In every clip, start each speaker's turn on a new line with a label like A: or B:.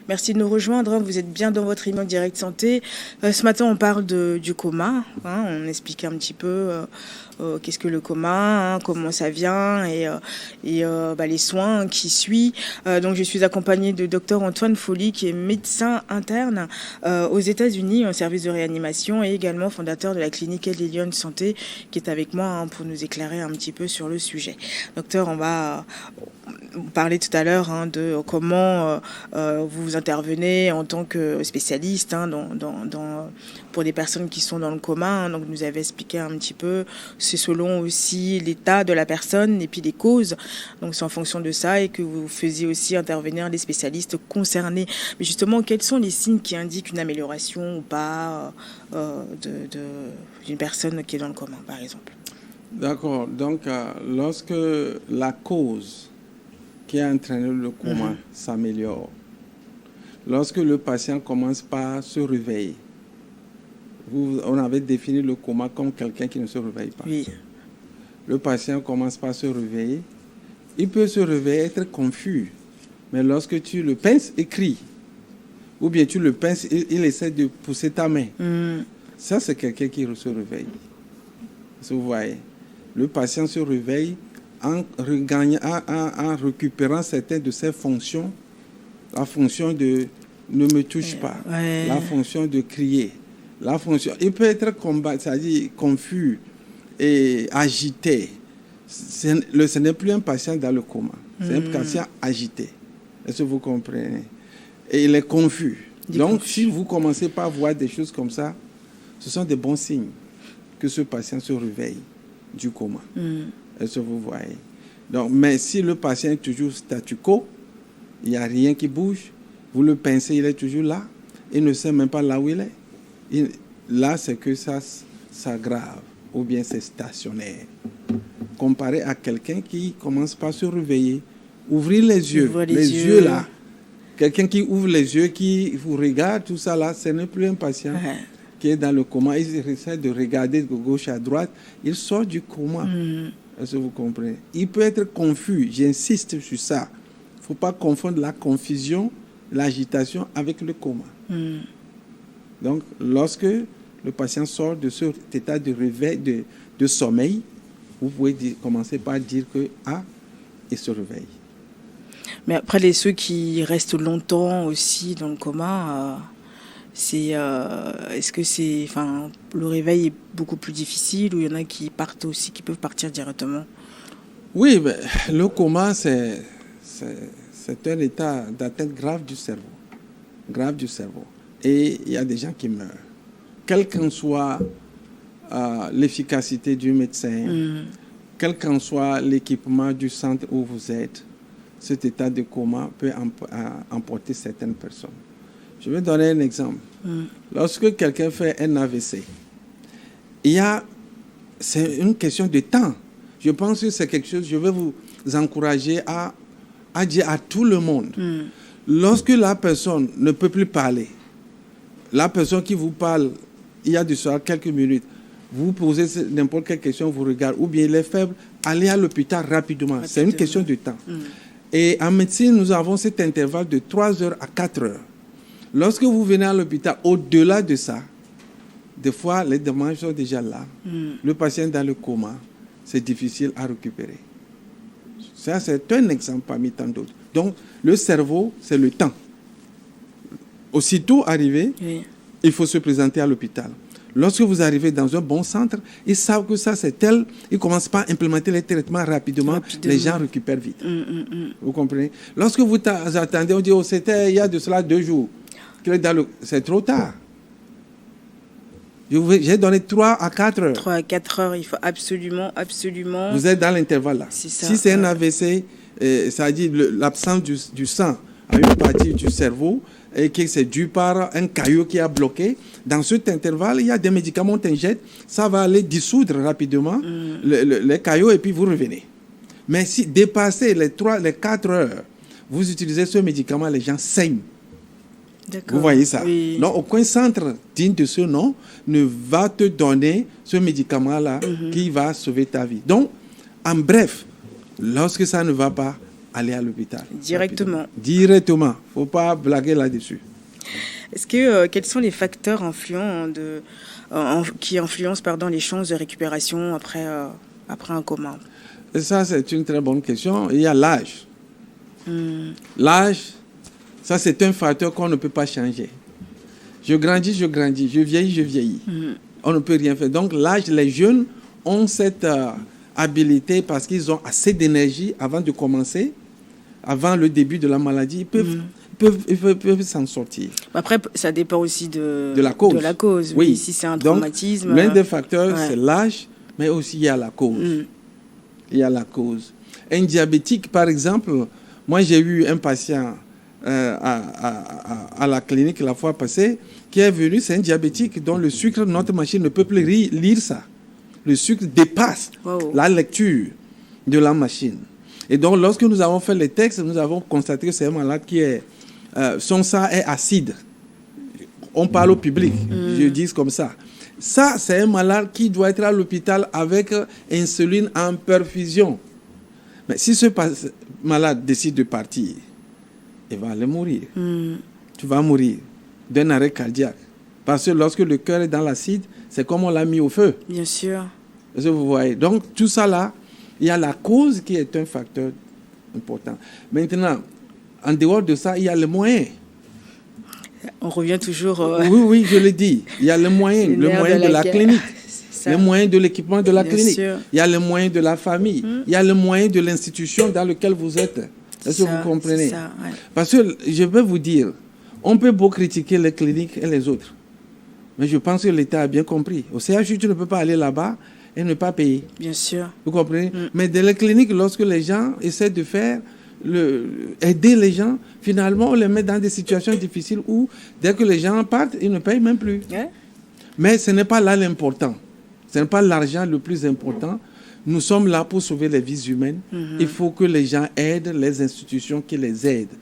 A: Merci de nous rejoindre. Vous êtes bien dans votre émission Direct Santé. Ce matin, on parle du coma. On explique un petit peu qu'est-ce que le coma, comment ça vient et les soins qui suivent. Donc, je suis accompagnée de Dr Antoine Folly, qui est médecin interne aux États-Unis, en service de réanimation, et également fondateur de la clinique Elelion Santé, qui est avec moi pour nous éclairer un petit peu sur le sujet. Docteur, on va parler tout à l'heure de comment vous intervenez en tant que spécialiste pour des personnes qui sont dans le coma. Donc, nous avez expliqué un petit peu, c'est selon aussi l'état de la personne et puis les causes. Donc, c'est en fonction de ça et que vous faisiez aussi intervenir les spécialistes concernés. Mais justement, quels sont les signes qui indiquent une amélioration ou pas d'une personne qui est dans le coma, par exemple?
B: D'accord. Donc, lorsque la cause qui a entraîné le coma s'améliore, lorsque le patient commence par se réveiller, on avait défini le coma comme quelqu'un qui ne se réveille pas.
A: Oui.
B: Le patient commence par se réveiller. Il peut se réveiller, être confus. Mais lorsque tu le pinces, il crie. Ou bien tu le pinces, il essaie de pousser ta main. Ça, c'est quelqu'un qui se réveille. Vous voyez, le patient se réveille en récupérant certaines de ses fonctions. La fonction de ne me touche pas. Ouais. La fonction de crier. La fonction, il peut être c'est-à-dire confus et agité. Ce n'est plus un patient dans le coma. C'est un patient agité. Est-ce que vous comprenez? Et il est confus. Donc, si vous commencez par voir des choses comme ça, ce sont des bons signes que ce patient se réveille du coma. Est-ce que vous voyez? Donc, mais si le patient est toujours statu quo, il n'y a rien qui bouge, vous le pincez, il est toujours là, il ne sait même pas là où il est. Là, c'est que ça s'aggrave, ou bien c'est stationnaire. Comparé à quelqu'un qui commence par se réveiller, ouvrir les yeux, les yeux là. Quelqu'un qui ouvre les yeux, qui vous regarde, tout ça là, ce n'est plus un patient qui est dans le coma. Il essaie de regarder de gauche à droite, il sort du coma. Est-ce que vous comprenez? Il peut être confus, j'insiste sur ça. Il ne faut pas confondre la confusion, l'agitation avec le coma. Donc, lorsque le patient sort de cet état de réveil, de sommeil, vous pouvez commencer par dire que il se réveille.
A: Mais après, ceux qui restent longtemps aussi dans le coma, est-ce que le réveil est beaucoup plus difficile ou il y en a qui partent aussi, qui peuvent partir directement?
B: Oui, mais le coma, c'est un état d'atteinte grave du cerveau. Grave du cerveau. Et il y a des gens qui meurent. Quelle qu'en soit l'efficacité du médecin, quel qu'en soit l'équipement du centre où vous êtes, cet état de coma peut emporter certaines personnes. Je vais donner un exemple. Lorsque quelqu'un fait un AVC, c'est une question de temps. Je pense que c'est quelque chose, je vais vous encourager à dire à tout le monde. Lorsque la personne ne peut plus parler, la personne qui vous parle, il y a de ça quelques minutes, vous posez n'importe quelle question, vous regardez, ou bien il est faible, allez à l'hôpital rapidement. C'est une question de temps. Et en médecine, nous avons cet intervalle de 3 heures à 4 heures. Lorsque vous venez à l'hôpital, au-delà de ça, des fois, les dommages sont déjà là. Le patient est dans le coma, c'est difficile à récupérer. Ça, c'est un exemple parmi tant d'autres. Donc, le cerveau, c'est le temps. Aussitôt arrivé, il faut se présenter à l'hôpital. Lorsque vous arrivez dans un bon centre, ils savent que ça c'est tel, ils commencent pas à implémenter les traitements rapidement. Les gens récupèrent vite. Vous comprenez? Lorsque vous attendez, on dit c'était il y a de cela 2 jours. C'est trop tard. J'ai donné 3 à 4 heures.
A: 3 à 4 heures, il faut absolument.
B: Vous êtes dans l'intervalle là. Si c'est un AVC, ça dit l'absence du sang à une partie du cerveau, et que c'est dû par un caillot qui a bloqué. Dans cet intervalle, il y a des médicaments qu'on injecte, ça va aller dissoudre rapidement les caillots et puis vous revenez. Mais si dépassez les 4 heures, vous utilisez ce médicament, les gens saignent. Vous voyez ça? Oui. Donc, aucun centre digne de ce nom ne va te donner ce médicament-là qui va sauver ta vie. Donc, en bref, lorsque ça ne va pas, aller à l'hôpital.
A: Directement.
B: Directement. Il ne faut pas blaguer là-dessus.
A: Est-ce que, quels sont les facteurs influents qui influencent les chances de récupération après un coma?
B: Et ça, c'est une très bonne question. Il y a l'âge. L'âge, ça, c'est un facteur qu'on ne peut pas changer. Je grandis, je vieillis. On ne peut rien faire. Donc, l'âge, les jeunes ont cette habilité parce qu'ils ont assez d'énergie avant de commencer, avant le début de la maladie. Ils peuvent s'en sortir.
A: Après, ça dépend aussi de
B: la cause.
A: De la cause. Oui. Si c'est un traumatisme.
B: Donc, l'un des facteurs, c'est l'âge, mais aussi il y a la cause. Il y a la cause. Un diabétique, par exemple, moi j'ai eu un patient à la clinique la fois passée qui est venu, c'est un diabétique dont le sucre, notre machine ne peut plus lire ça. Le sucre dépasse la lecture de la machine. Et donc, lorsque nous avons fait les textes, nous avons constaté que c'est un malade qui est... son sang est acide. On parle au public, je dis comme ça. Ça, c'est un malade qui doit être à l'hôpital avec insuline en perfusion. Mais si ce malade décide de partir, il va aller mourir. Tu vas mourir d'un arrêt cardiaque. Parce que lorsque le cœur est dans l'acide, c'est comme on l'a mis au feu.
A: Bien sûr.
B: Est-ce que vous voyez? Donc, tout ça là, il y a la cause qui est un facteur important. Maintenant, en dehors de ça, il y a les moyens.
A: On revient toujours...
B: Oui, je le dis. Il y a les moyens. Le moyen de la clinique. Les moyens de l'équipement de la clinique. Sûr. Il y a les moyens de la famille. Il y a les moyens de l'institution dans laquelle vous êtes. Est-ce que vous comprenez?
A: Ça, ouais.
B: Parce que je vais vous dire, on peut beau critiquer les cliniques et les autres. Mais je pense que l'État a bien compris. Au CHU, tu ne peux pas aller là-bas et ne pas payer.
A: Bien sûr.
B: Vous comprenez? Mais dans les cliniques, lorsque les gens essaient de faire... aider les gens, finalement, on les met dans des situations difficiles où, dès que les gens partent, ils ne payent même plus.
A: Ouais.
B: Mais ce n'est pas là l'important. Ce n'est pas l'argent le plus important. Nous sommes là pour sauver les vies humaines. Il faut que les gens aident les institutions qui les aident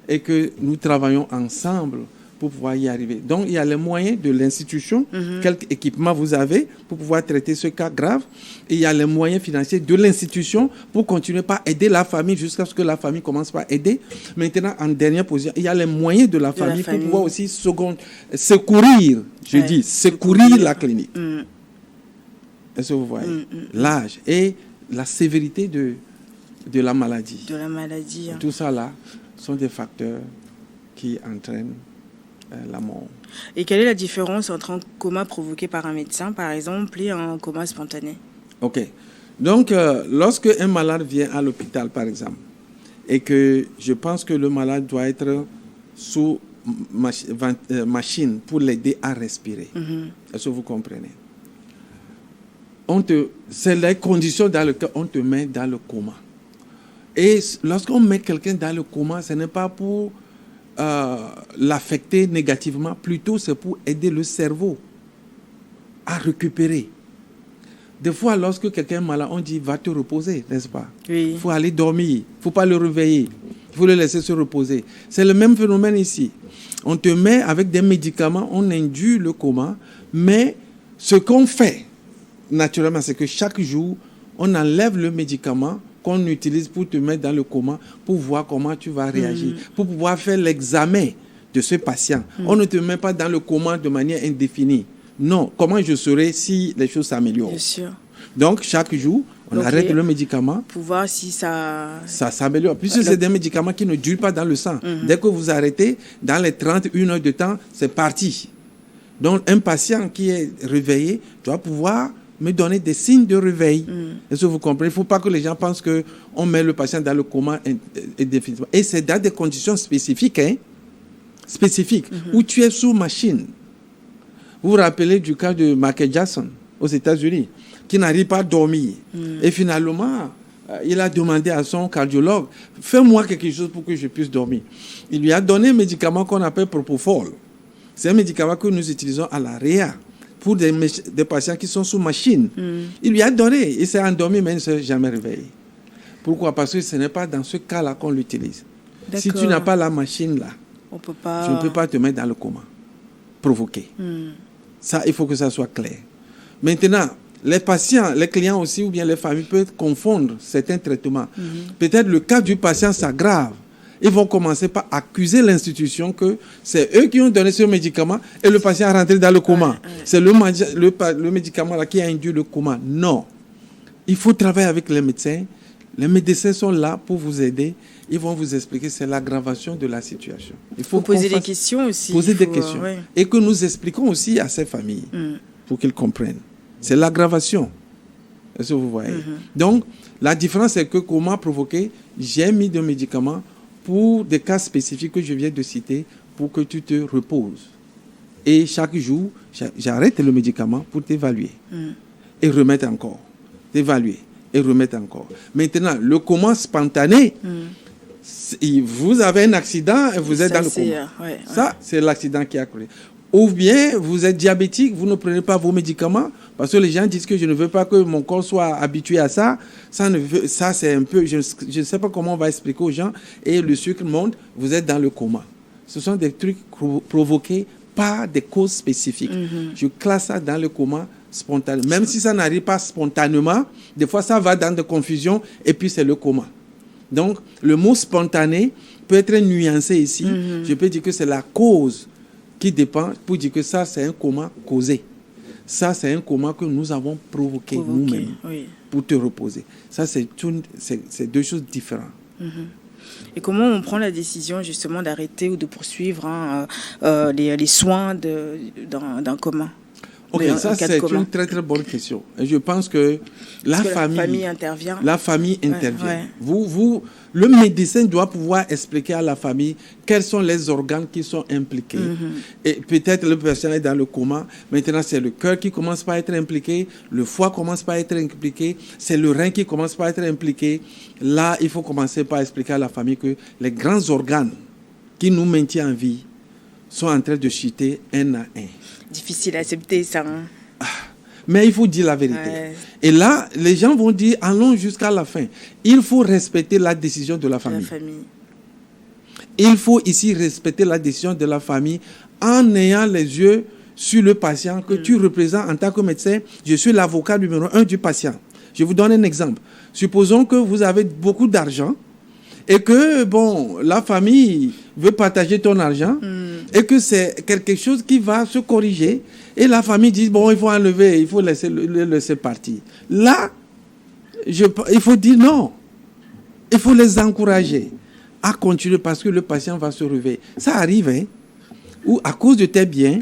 B: et que nous travaillons ensemble pour pouvoir y arriver. Donc, il y a les moyens de l'institution, quel équipement vous avez pour pouvoir traiter ce cas grave. Et il y a les moyens financiers de l'institution pour continuer par aider la famille jusqu'à ce que la famille commence par aider. Maintenant, en dernière position, il y a les moyens de la famille pour pouvoir aussi secourir, secourir la clinique. Est-ce que vous voyez? L'âge et la sévérité de la maladie.
A: De la maladie.
B: Tout ça là sont des facteurs qui entraînent la mort.
A: Et quelle est la différence entre un coma provoqué par un médecin, par exemple, et un coma spontané?
B: Ok. Donc, lorsque un malade vient à l'hôpital, par exemple, et que je pense que le malade doit être sous machine pour l'aider à respirer. Est-ce que vous comprenez? C'est les conditions dans lesquelles on te met dans le coma. Et lorsqu'on met quelqu'un dans le coma, ce n'est pas pour l'affecter négativement, plutôt c'est pour aider le cerveau à récupérer. Des fois, lorsque quelqu'un est malade, on dit va te reposer, n'est-ce pas?
A: Oui.
B: Il faut aller dormir, il ne faut pas le réveiller, il faut le laisser se reposer. C'est le même phénomène ici. On te met avec des médicaments, on induit le coma, mais ce qu'on fait naturellement, c'est que chaque jour, on enlève le médicament qu'on utilise pour te mettre dans le coma, pour voir comment tu vas réagir, pour pouvoir faire l'examen de ce patient. On ne te met pas dans le coma de manière indéfinie. Non, comment je saurai si les choses s'améliorent?
A: Bien sûr.
B: Donc, chaque jour, on arrête le médicament.
A: Pour voir si ça
B: s'améliore. Puisque c'est des médicaments qui ne durent pas dans le sang. Dès que vous arrêtez, dans les 31 heures de temps, c'est parti. Donc, un patient qui est réveillé doit pouvoir me donner des signes de réveil. Est-ce que vous comprenez? Il ne faut pas que les gens pensent qu'on met le patient dans le coma indéfiniment. Et c'est dans des conditions spécifiques, où tu es sous machine. Vous vous rappelez du cas de Michael Jackson aux États-Unis, qui n'arrive pas à dormir. Et finalement, il a demandé à son cardiologue, fais-moi quelque chose pour que je puisse dormir. Il lui a donné un médicament qu'on appelle Propofol. C'est un médicament que nous utilisons à la réa pour des patients qui sont sous machine. Il lui a donné, il s'est endormi, mais il ne s'est jamais réveillé. Pourquoi? Parce que ce n'est pas dans ce cas-là qu'on l'utilise. Si tu n'as pas la machine là, je ne peux pas te mettre dans le coma provoqué. Ça, il faut que ça soit clair. Maintenant, Les patients, les clients aussi, ou bien les familles peuvent confondre certains traitements. Peut-être le cas du patient s'aggrave. Ils vont commencer par accuser l'institution que c'est eux qui ont donné ce médicament et le patient est rentré dans le coma. C'est le médicament là qui a induit le coma. Non. Il faut travailler avec les médecins. Les médecins sont là pour vous aider. Ils vont vous expliquer c'est l'aggravation de la situation. Il faut
A: poser des questions aussi.
B: Poser des questions. Et que nous expliquons aussi à ces familles pour qu'ils comprennent. C'est l'aggravation. Est-ce que vous voyez? Donc, la différence, c'est que coma provoqué, j'ai mis des médicaments pour des cas spécifiques que je viens de citer pour que tu te reposes. Et chaque jour, j'arrête le médicament pour t'évaluer. Et remettre encore. T'évaluer et remettre encore. Maintenant, le coma spontané, vous avez un accident et vous êtes dans le coma. Ça, c'est l'accident qui a créé. Ou bien, vous êtes diabétique, vous ne prenez pas vos médicaments, parce que les gens disent que je ne veux pas que mon corps soit habitué à ça. Ça c'est un peu, je ne sais pas comment on va expliquer aux gens, et le sucre monte, vous êtes dans le coma. Ce sont des trucs provoqués par des causes spécifiques. Je classe ça dans le coma spontané. Même si ça n'arrive pas spontanément, des fois ça va dans des confusions, et puis c'est le coma. Donc, le mot spontané peut être nuancé ici. Je peux dire que c'est la cause qui dépend pour dire que ça, c'est un coma causé. Ça, c'est un coma que nous avons provoqué nous-mêmes pour te reposer. Ça, c'est deux choses différentes.
A: Et comment on prend la décision justement d'arrêter ou de poursuivre les soins d'un coma?
B: Ok, ça c'est une très très bonne question. Et je pense que la famille
A: intervient.
B: La famille intervient. Le médecin doit pouvoir expliquer à la famille quels sont les organes qui sont impliqués. Et peut-être le patient est dans le coma. Maintenant, c'est le cœur qui commence par être impliqué, le foie commence par être impliqué, c'est le rein qui commence par être impliqué. Là, il faut commencer par expliquer à la famille que les grands organes qui nous maintiennent en vie sont en train de chuter un à un.
A: Difficile à accepter ça.
B: Mais il faut dire la vérité. Et là, les gens vont dire, allons jusqu'à la fin. Il faut respecter la décision de la famille. Il faut ici respecter la décision de la famille en ayant les yeux sur le patient que tu représentes en tant que médecin. Je suis l'avocat numéro 1 du patient. Je vous donne un exemple. Supposons que vous avez beaucoup d'argent et que, la famille veut partager ton argent et que c'est quelque chose qui va se corriger et la famille dit, il faut enlever, il faut le laisser partir. Là, il faut dire non. Il faut les encourager à continuer parce que le patient va se réveiller. Ça arrive, où à cause de tes biens,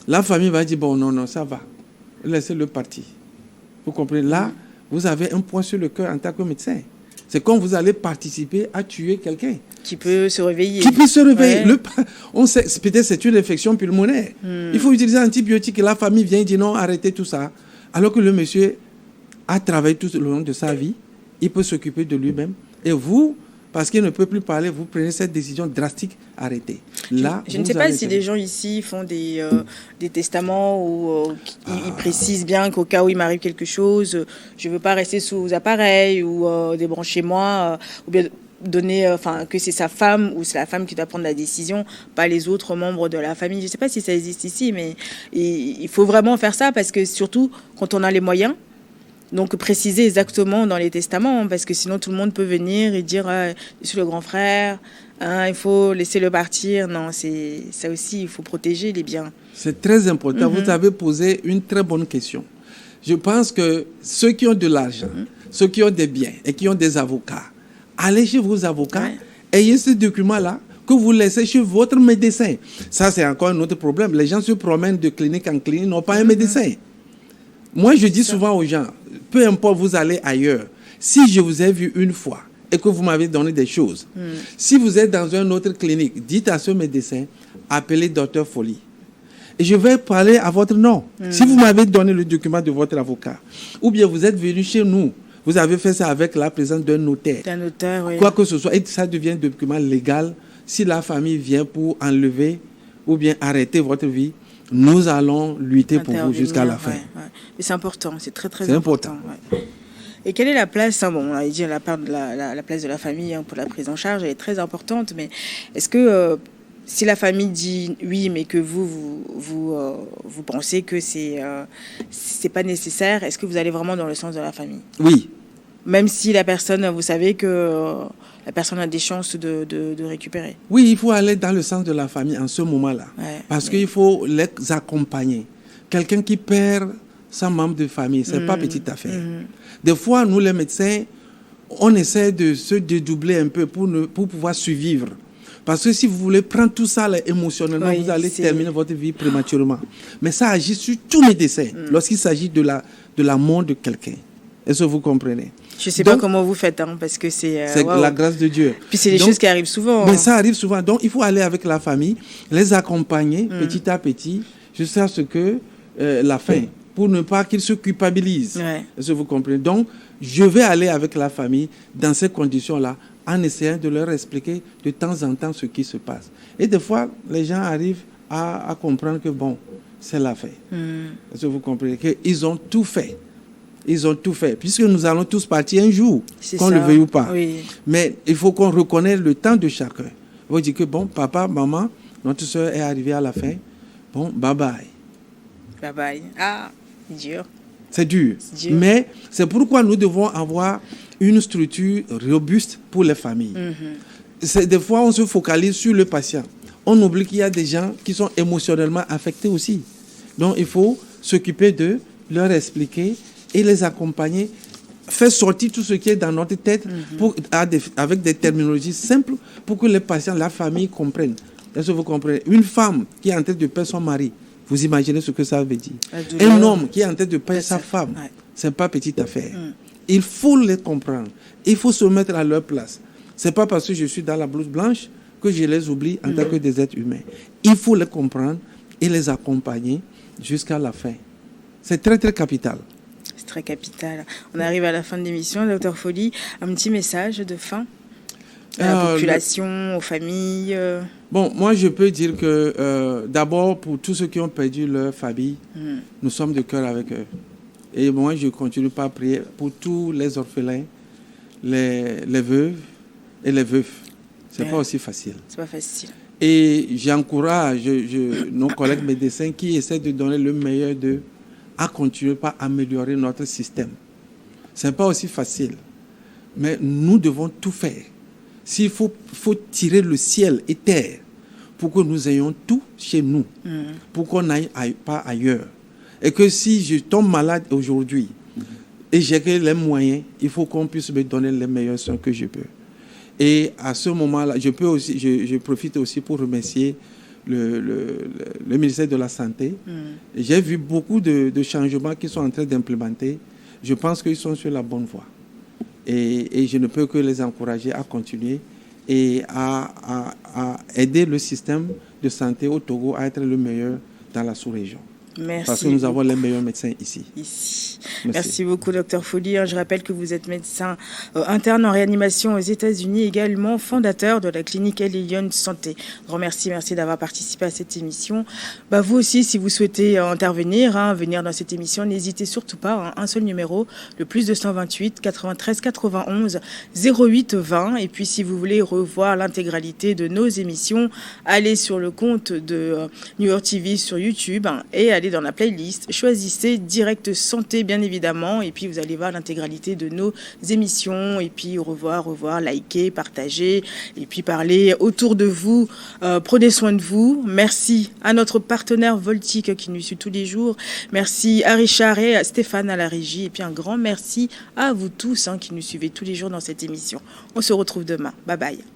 B: la famille va dire, non, ça va. Laissez-le partir. Vous comprenez? Là, vous avez un point sur le cœur en tant que médecin. C'est comme vous allez participer à tuer quelqu'un.
A: Qui peut se réveiller.
B: On sait, peut-être c'est une infection pulmonaire. Il faut utiliser un antibiotique et la famille vient et dit non, arrêtez tout ça. Alors que le monsieur a travaillé tout le long de sa vie, il peut s'occuper de lui-même. Et vous, parce qu'il ne peut plus parler, vous prenez cette décision drastique, arrêtez. Là,
A: je ne sais pas si les gens ici font des testaments où ils précisent bien qu'au cas où il m'arrive quelque chose, je ne veux pas rester sous appareil ou débranchez-moi, ou bien donner, que c'est sa femme ou c'est la femme qui doit prendre la décision, pas les autres membres de la famille. Je ne sais pas si ça existe ici, mais il faut vraiment faire ça parce que surtout quand on a les moyens, donc préciser exactement dans les testaments, parce que sinon tout le monde peut venir et dire je suis le grand frère, il faut laisser le partir. Non, c'est ça aussi, il faut protéger les biens.
B: C'est très important. Vous avez posé une très bonne question. Je pense que ceux qui ont de l'argent, ceux qui ont des biens et qui ont des avocats, allez chez vos avocats, ayez ce document-là que vous laissez chez votre médecin. Ça, c'est encore un autre problème. Les gens se promènent de clinique en clinique, n'ont pas un médecin. Moi, je dis souvent aux gens, peu importe, vous allez ailleurs. Si je vous ai vu une fois et que vous m'avez donné des choses, si vous êtes dans une autre clinique, dites à ce médecin, appelez Dr Foley. Et je vais parler à votre nom. Si vous m'avez donné le document de votre avocat, ou bien vous êtes venu chez nous, vous avez fait ça avec la présence d'un notaire. Quoi que ce soit, et ça devient un document légal. Si la famille vient pour enlever ou bien arrêter votre vie, nous allons lutter pour vous jusqu'à la fin.
A: Mais c'est important, c'est très très important. Et quelle est la place, on a dit la place de la famille pour la prise en charge, elle est très importante, mais est-ce que Si la famille dit oui, mais que vous pensez que c'est pas nécessaire, est-ce que vous allez vraiment dans le sens de la famille?
B: Oui.
A: Même si la personne, vous savez que la personne a des chances de récupérer.
B: Oui, il faut aller dans le sens de la famille en ce moment-là. Ouais, parce qu'il faut les accompagner. Quelqu'un qui perd son membre de famille, ce n'est pas petite affaire. Des fois, nous les médecins, on essaie de se dédoubler un peu pour pouvoir survivre. Parce que si vous voulez prendre tout ça là, émotionnellement, vous allez terminer votre vie prématurément. Mais ça agit sur tous les décès lorsqu'il s'agit de la mort de quelqu'un. Est-ce que vous comprenez?
A: Je ne sais pas comment vous faites, hein, parce que c'est
B: la grâce de Dieu.
A: Puis c'est des choses qui arrivent souvent.
B: Mais ça arrive souvent. Donc, il faut aller avec la famille, les accompagner petit à petit, jusqu'à ce que la fin, pour ne pas qu'ils se culpabilisent. Est-ce que vous comprenez? Donc, je vais aller avec la famille dans ces conditions-là, en essayant de leur expliquer de temps en temps ce qui se passe. Et des fois, les gens arrivent à comprendre que, bon, c'est la fin. Est-ce que vous comprenez? Qu'ils ont tout fait. Ils ont tout fait, puisque nous allons tous partir un jour, qu'on le veuille ou pas. Oui. Mais il faut qu'on reconnaisse le temps de chacun. Vous dites que, bon, papa, maman, notre soeur est arrivée à la fin. Bon, bye-bye.
A: Bye-bye. Ah, dur.
B: C'est dur. Mais c'est pourquoi nous devons avoir une structure robuste pour les familles. Des fois, on se focalise sur le patient. On oublie qu'il y a des gens qui sont émotionnellement affectés aussi. Donc, il faut s'occuper d'eux, leur expliquer et les accompagner, faire sortir tout ce qui est dans notre tête avec des terminologies simples pour que les patients, la famille comprennent. Est-ce que vous comprenez? Une femme qui est en train de perdre son mari, vous imaginez ce que ça veut dire? Un homme qui est en train de perdre sa femme, ce n'est pas petite affaire. Il faut les comprendre. Il faut se mettre à leur place. Ce n'est pas parce que je suis dans la blouse blanche que je les oublie en tant que des êtres humains. Il faut les comprendre et les accompagner jusqu'à la fin. C'est très, très capital.
A: C'est très capital. On arrive à la fin de l'émission. Dr Folly, un petit message de fin à la population, aux familles.
B: Bon, moi, je peux dire que d'abord, pour tous ceux qui ont perdu leur famille, nous sommes de cœur avec eux. Et moi, je continue par prier pour tous les orphelins, les veuves et les veufs. C'est pas aussi facile.
A: C'est pas facile.
B: Et j'encourage nos collègues médecins qui essaient de donner le meilleur d'eux à continuer par améliorer notre système. C'est pas aussi facile. Mais nous devons tout faire. S'il faut tirer le ciel et terre pour que nous ayons tout chez nous, pour qu'on n'aille pas ailleurs. Et que si je tombe malade aujourd'hui et j'ai que les moyens, il faut qu'on puisse me donner les meilleurs soins que je peux. Et à ce moment-là, je profite aussi pour remercier le ministère de la Santé. J'ai vu beaucoup de changements qu'ils sont en train d'implémenter. Je pense qu'ils sont sur la bonne voie. Et je ne peux que les encourager à continuer et à aider le système de santé au Togo à être le meilleur dans la sous-région.
A: Merci.
B: Parce que nous avons les meilleurs médecins ici.
A: Merci beaucoup, Dr Folly. Je rappelle que vous êtes médecin interne en réanimation aux États-Unis, également fondateur de la clinique Elion Santé. Merci d'avoir participé à cette émission. Vous aussi, si vous souhaitez intervenir, venir dans cette émission, n'hésitez surtout pas. Un seul numéro, le plus 228 93 91 08 20. Et puis, si vous voulez revoir l'intégralité de nos émissions, allez sur le compte de New York TV sur YouTube et allez dans la playlist, choisissez Direct Santé bien évidemment et puis vous allez voir l'intégralité de nos émissions et puis revoir, liker, partager et puis parler autour de vous. Prenez soin de vous. Merci à notre partenaire Voltic qui nous suit tous les jours. Merci à Richard et à Stéphane à la régie et puis un grand merci à vous tous qui nous suivez tous les jours dans cette émission. On se retrouve demain. Bye bye.